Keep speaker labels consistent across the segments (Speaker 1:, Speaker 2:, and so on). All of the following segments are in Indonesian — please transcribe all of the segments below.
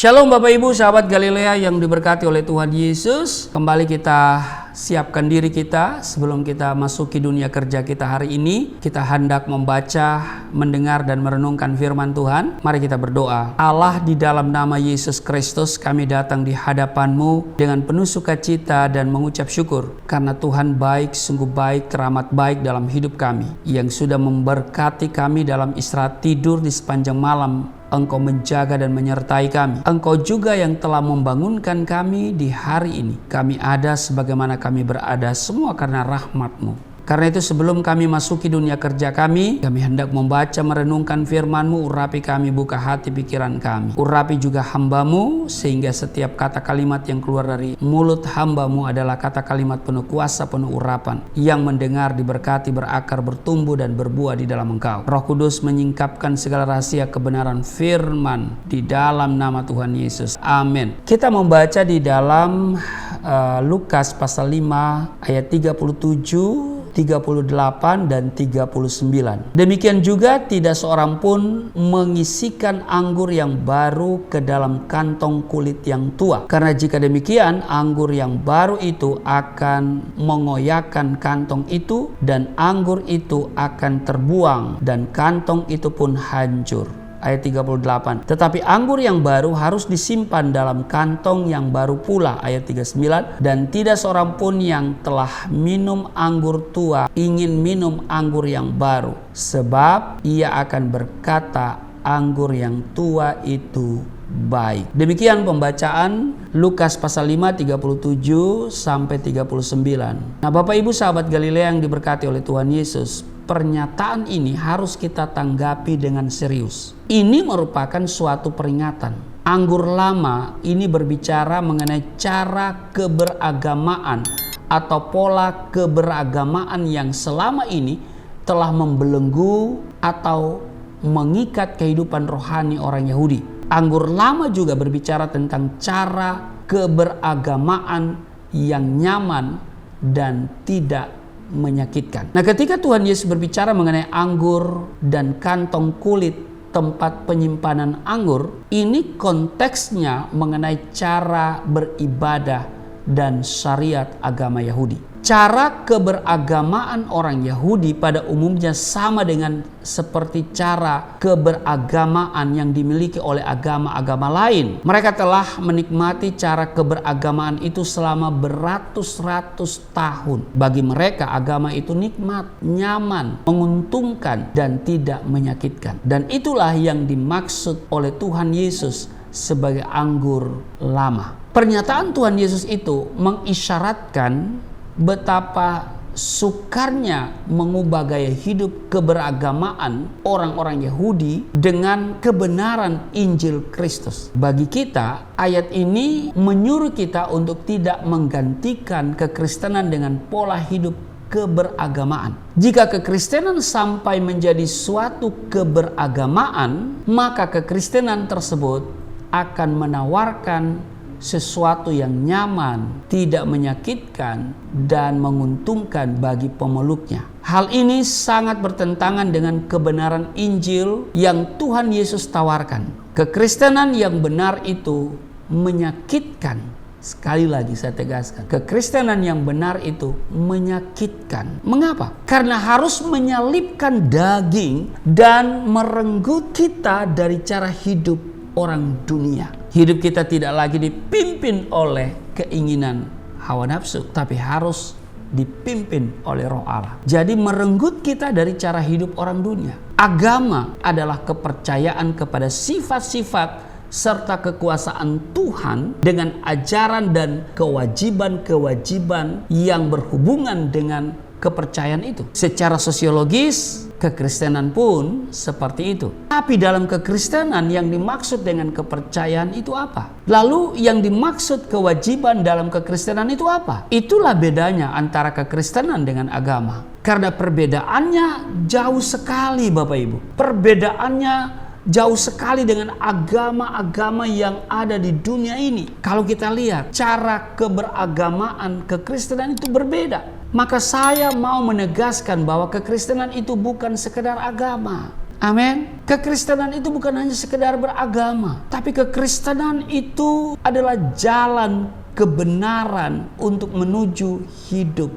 Speaker 1: Shalom Bapak Ibu, sahabat Galilea yang diberkati oleh Tuhan Yesus. Kembali kita siapkan diri kita sebelum kita masuki dunia kerja kita hari ini. Kita hendak membaca, mendengar dan merenungkan firman Tuhan. Mari kita berdoa. Allah, di dalam nama Yesus Kristus kami datang di hadapan-Mu dengan penuh sukacita dan mengucap syukur. Karena Tuhan baik, sungguh baik, teramat baik dalam hidup kami. Yang sudah memberkati kami dalam istirahat tidur di sepanjang malam. Engkau menjaga dan menyertai kami. Engkau juga yang telah membangunkan kami di hari ini. Kami ada sebagaimana kami berada semua karena rahmat-Mu. Karena itu sebelum kami masuki dunia kerja kami hendak membaca merenungkan firman-Mu. Urapi kami, buka hati pikiran kami. Urapi juga hamba-Mu sehingga setiap kata kalimat yang keluar dari mulut hamba-Mu adalah kata kalimat penuh kuasa, penuh urapan. Yang mendengar diberkati, berakar, bertumbuh dan berbuah di dalam Engkau. Roh Kudus menyingkapkan segala rahasia kebenaran firman di dalam nama Tuhan Yesus. Amin. Kita membaca di dalam Lukas pasal 5 ayat 37, 38 dan 39. Demikian juga tidak seorang pun mengisikan anggur yang baru ke dalam kantong kulit yang tua. Karena jika demikian, anggur yang baru itu akan mengoyakkan kantong itu dan anggur itu akan terbuang dan kantong itu pun hancur. Ayat 38. Tetapi anggur yang baru harus disimpan dalam kantong yang baru pula. Ayat 39. Dan tidak seorang pun yang telah minum anggur tua ingin minum anggur yang baru, sebab ia akan berkata anggur yang tua itu baik. Demikian pembacaan Lukas pasal 5 37 sampai 39. Nah, Bapak Ibu sahabat Galilea yang diberkati oleh Tuhan Yesus, pernyataan ini harus kita tanggapi dengan serius. Ini merupakan suatu peringatan. Anggur lama ini berbicara mengenai cara keberagamaan atau pola keberagamaan yang selama ini telah membelenggu atau mengikat kehidupan rohani orang Yahudi. Anggur lama juga berbicara tentang cara keberagamaan yang nyaman dan tidak menyakitkan. Nah, ketika Tuhan Yesus berbicara mengenai anggur dan kantong kulit tempat penyimpanan anggur, ini konteksnya mengenai cara beribadah dan syariat agama Yahudi. Cara keberagamaan orang Yahudi pada umumnya sama dengan seperti cara keberagamaan yang dimiliki oleh agama-agama lain. Mereka telah menikmati cara keberagamaan itu selama beratus-ratus tahun. Bagi mereka agama itu nikmat, nyaman, menguntungkan, dan tidak menyakitkan. Dan itulah yang dimaksud oleh Tuhan Yesus sebagai anggur lama. Pernyataan Tuhan Yesus itu mengisyaratkan betapa sukarnya mengubah gaya hidup keberagamaan orang-orang Yahudi dengan kebenaran Injil Kristus. Bagi kita, ayat ini menyuruh kita untuk tidak menggantikan kekristenan dengan pola hidup keberagamaan. Jika kekristenan sampai menjadi suatu keberagamaan, maka kekristenan tersebut akan menawarkan sesuatu yang nyaman, tidak menyakitkan, dan menguntungkan bagi pemeluknya. Hal ini sangat bertentangan dengan kebenaran Injil yang Tuhan Yesus tawarkan. Kekristenan yang benar itu menyakitkan. Sekali lagi saya tegaskan, kekristenan yang benar itu menyakitkan. Mengapa? Karena harus menyalipkan daging dan merenggut kita dari cara hidup orang dunia. Hidup kita tidak lagi dipimpin oleh keinginan hawa nafsu, tapi harus dipimpin oleh Roh Allah. Jadi merenggut kita dari cara hidup orang dunia. Agama adalah kepercayaan kepada sifat-sifat serta kekuasaan Tuhan dengan ajaran dan kewajiban-kewajiban yang berhubungan dengan kepercayaan itu. Secara sosiologis, kekristenan pun seperti itu. Tapi dalam kekristenan yang dimaksud dengan kepercayaan itu apa? Lalu yang dimaksud kewajiban dalam kekristenan itu apa? Itulah bedanya antara kekristenan dengan agama. Karena perbedaannya jauh sekali Bapak Ibu. Perbedaannya jauh sekali dengan agama-agama yang ada di dunia ini. Kalau kita lihat cara keberagamaan kekristenan itu berbeda. Maka saya mau menegaskan bahwa kekristenan itu bukan sekedar agama. Amin. Kekristenan itu bukan hanya sekedar beragama, tapi kekristenan itu adalah jalan kebenaran untuk menuju hidup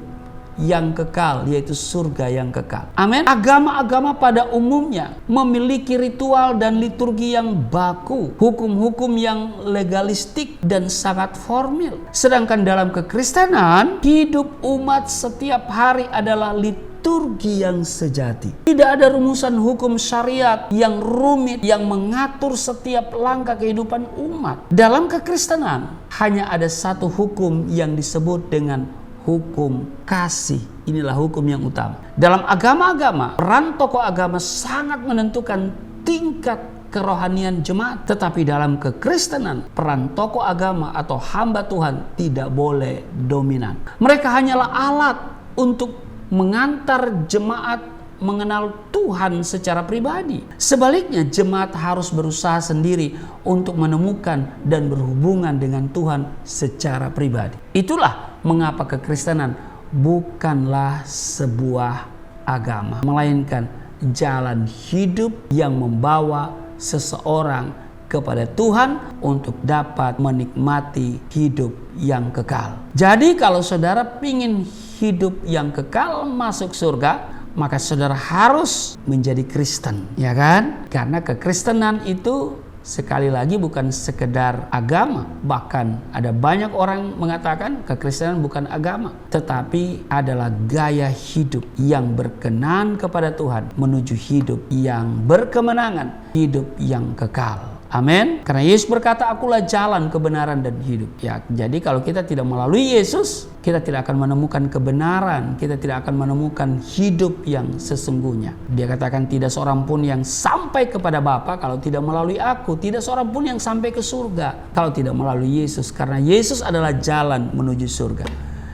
Speaker 1: yang kekal, yaitu surga yang kekal. Amin. Agama-agama pada umumnya memiliki ritual dan liturgi yang baku, hukum-hukum yang legalistik dan sangat formil. Sedangkan dalam kekristenan, hidup umat setiap hari adalah liturgi yang sejati. Tidak ada rumusan hukum syariat yang rumit yang mengatur setiap langkah kehidupan umat. Dalam kekristenan hanya ada satu hukum yang disebut dengan hukum kasih. Inilah hukum yang utama. Dalam agama-agama, peran tokoh agama sangat menentukan tingkat kerohanian jemaat. Tetapi dalam kekristenan, peran tokoh agama atau hamba Tuhan tidak boleh dominan. Mereka hanyalah alat untuk mengantar jemaat mengenal Tuhan secara pribadi. Sebaliknya, jemaat harus berusaha sendiri untuk menemukan dan berhubungan dengan Tuhan secara pribadi. Itulah mengapa kekristenan bukanlah sebuah agama, melainkan jalan hidup yang membawa seseorang kepada Tuhan untuk dapat menikmati hidup yang kekal. Jadi kalau saudara ingin hidup yang kekal masuk surga, maka saudara harus menjadi Kristen, ya kan? Karena kekristenan itu sekali lagi bukan sekedar agama. Bahkan ada banyak orang mengatakan kekristenan bukan agama, tetapi adalah gaya hidup yang berkenan kepada Tuhan, menuju hidup yang berkemenangan, hidup yang kekal. Amin. Karena Yesus berkata, akulah jalan, kebenaran, dan hidup. Ya, jadi kalau kita tidak melalui Yesus, kita tidak akan menemukan kebenaran, kita tidak akan menemukan hidup yang sesungguhnya. Dia katakan, tidak seorang pun yang sampai kepada Bapa kalau tidak melalui aku, tidak seorang pun yang sampai ke surga kalau tidak melalui Yesus. Karena Yesus adalah jalan menuju surga.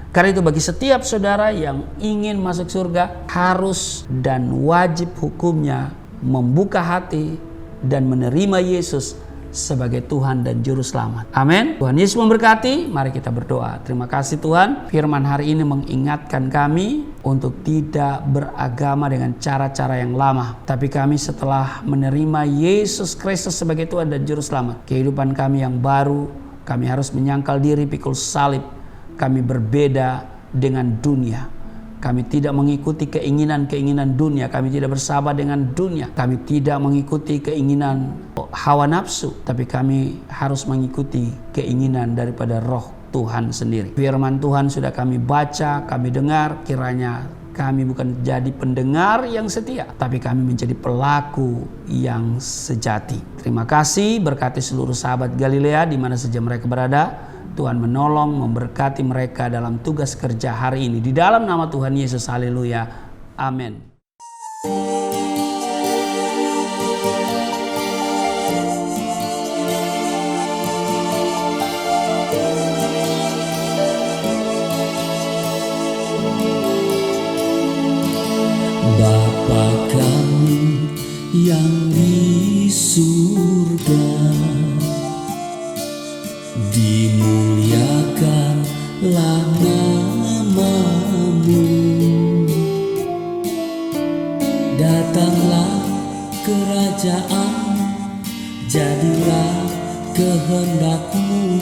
Speaker 1: Karena itu bagi setiap saudara yang ingin masuk surga, harus dan wajib hukumnya membuka hati dan menerima Yesus sebagai Tuhan dan Juru Selamat. Amin. Tuhan Yesus memberkati. Mari kita berdoa. Terima kasih Tuhan. Firman hari ini mengingatkan kami untuk tidak beragama dengan cara-cara yang lama. Tapi kami setelah menerima Yesus Kristus sebagai Tuhan dan Juru Selamat, kehidupan kami yang baru, kami harus menyangkal diri, pikul salib. Kami berbeda dengan dunia. Kami tidak mengikuti keinginan-keinginan dunia. Kami tidak bersahabat dengan dunia. Kami tidak mengikuti keinginan hawa nafsu. Tapi kami harus mengikuti keinginan daripada Roh Tuhan sendiri. Firman Tuhan sudah kami baca, kami dengar. Kiranya kami bukan jadi pendengar yang setia, tapi kami menjadi pelaku yang sejati. Terima kasih, berkati seluruh sahabat Galilea di mana saja mereka berada. Tuhan menolong, memberkati mereka dalam tugas kerja hari ini. Di dalam nama Tuhan Yesus, haleluya. Amin.
Speaker 2: Bapa kami yang di surga, dimuliakanlah nama-Mu. Datanglah kerajaan, jadilah kehendak-Mu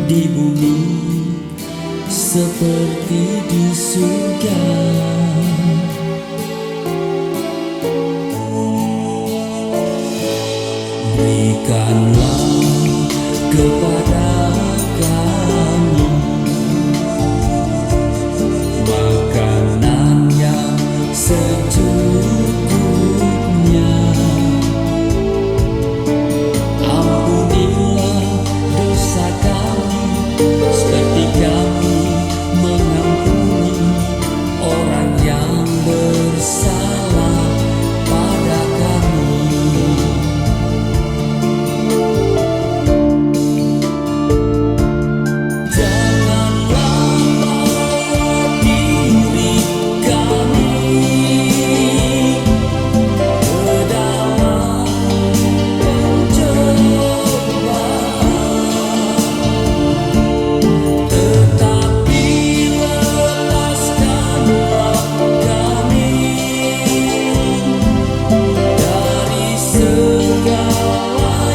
Speaker 2: di bumi seperti di surga. Berikanlah kepada kami makanan yang secukupnya. Ampunilah dosa kami seperti kami mengampuni orang yang bersalah pada kami. segala